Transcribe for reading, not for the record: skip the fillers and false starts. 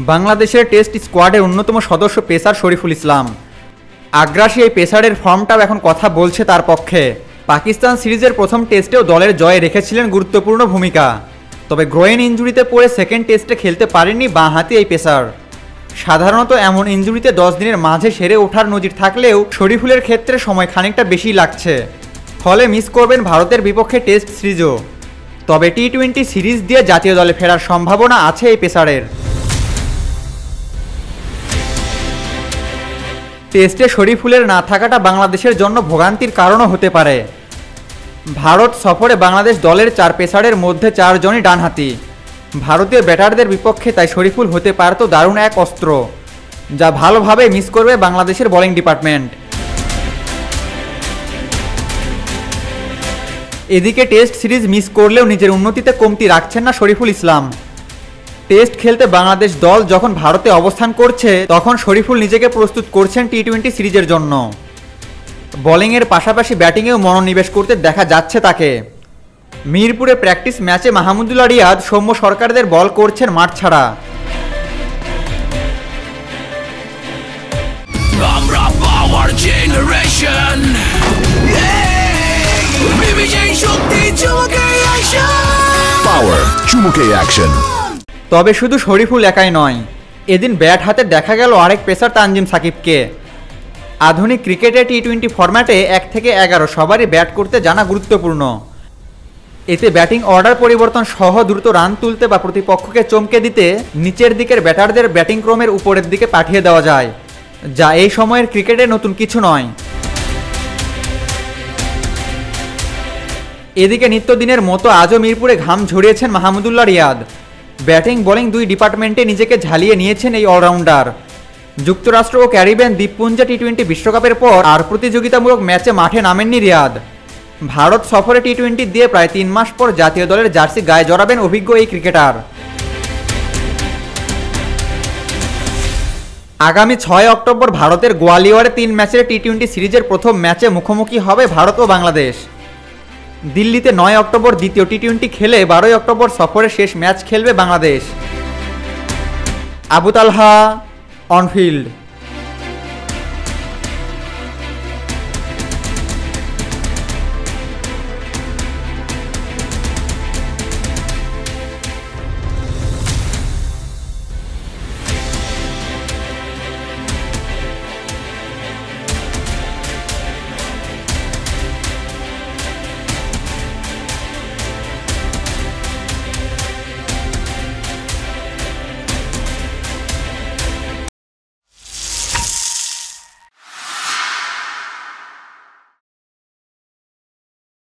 বাংলাদেশের টেস্ট স্কোয়াডের অন্যতম সদস্য পেসার শরীফুল ইসলাম। আগ্রাসী এই পেসারের ফর্মটাও এখন কথা বলছে তার পক্ষে। পাকিস্তান সিরিজের প্রথম টেস্টেও দলের জয়ে রেখেছিলেন গুরুত্বপূর্ণ ভূমিকা। তবে গ্রোয়েন ইনজুরিতে পড়ে সেকেন্ড টেস্টে খেলতে পারেননি বাঁহাতি এই পেসার। সাধারণত এমন ইনজুরিতে 10 দিনের মাঝে সেরে ওঠার নজির থাকলেও শরীফুলের ক্ষেত্রে সময় খানিকটা বেশি লাগছে, ফলে মিস করবেন ভারতের বিপক্ষে টেস্ট সিরিজও। তবে টি-20 সিরিজ দিয়ে জাতীয় দলে ফেরার সম্ভাবনা আছে এই পেসারের। টেস্টে শরীফুলের না থাকাটা বাংলাদেশের জন্য ভোগান্তির কারণও হতে পারে। ভারত সফরে বাংলাদেশ দলের 4 পেসারের মধ্যে 4 জনই ডানহাতি। ভারতীয় ব্যাটারদের বিপক্ষে তাই শরীফুল হতে পারত দারুণ এক অস্ত্র, যা ভালোভাবে মিস করবে বাংলাদেশের বোলিং ডিপার্টমেন্ট। এদিকে টেস্ট সিরিজ মিস করলেও নিজের উন্নতিতে কমতি রাখছেন না শরীফুল ইসলাম। টেস্ট খেলতে বাংলাদেশ দল যখন ভারতে অবস্থান করছে, তখন শরীফুল নিজেকে প্রস্তুত করছেন টি-20 সিরিজের জন্য। বোলিংয়ের পাশাপাশি ব্যাটিংয়েও মনোনিবেশ করতে দেখা যাচ্ছে তাকে। মিরপুরে প্র্যাকটিস ম্যাচে মাহমুদুল্লাহ রিয়াদ, সৌম্য সরকারদের বল করছেন মাঠ ছাড়া। তবে শুধু শরীফুল একাই নয়, এদিন ব্যাট হাতে দেখা গেল আরেক পেসার তানজিম সাকিবকে। আধুনিক ক্রিকেটে টি-20 ফরম্যাটে 1 থেকে 11 সবারই ব্যাট করতে জানা গুরুত্বপূর্ণ। এতে ব্যাটিং অর্ডার পরিবর্তন সহ দ্রুত রান তুলতে বা প্রতিপক্ষকে চমকে দিতে নিচের দিকের ব্যাটারদের ব্যাটিং ক্রমের উপরের দিকে পাঠিয়ে দেওয়া যায়, যা এই সময়ের ক্রিকেটে নতুন কিছু নয়। এদিকে নিত্যদিনের মতো আজও মিরপুরে ঘাম ঝরিয়েছেন মাহমুদুল্লাহ রিয়াদ। ব্যাটিং বোলিং 2 ডিপার্টমেন্টে নিজেকে ঝালিয়ে নিয়েছেন এই অলরাউন্ডার। যুক্তরাষ্ট্র ও ক্যারিবিয়ান দ্বীপপুঞ্জে টি-20 বিশ্বকাপের পর আর প্রতিযোগিতামূলক ম্যাচে মাঠে নামেননি রিয়াদ। ভারত সফরে টি-20 দিয়ে প্রায় 3 মাস পর জাতীয় দলের জার্সি গায়ে জড়াবেন অভিজ্ঞ এই ক্রিকেটার। আগামী 6 অক্টোবর ভারতের গোয়ালিয়রে 3 ম্যাচের টি-20 সিরিজের প্রথম ম্যাচে মুখোমুখি হবে ভারত ও বাংলাদেশ। দিল্লিতে 9 অক্টোবর দ্বিতীয় টি-20 খেলে 12 অক্টোবর সফরে শেষ ম্যাচ খেলবে বাংলাদেশ। আবু তালহা, অনফিল্ড।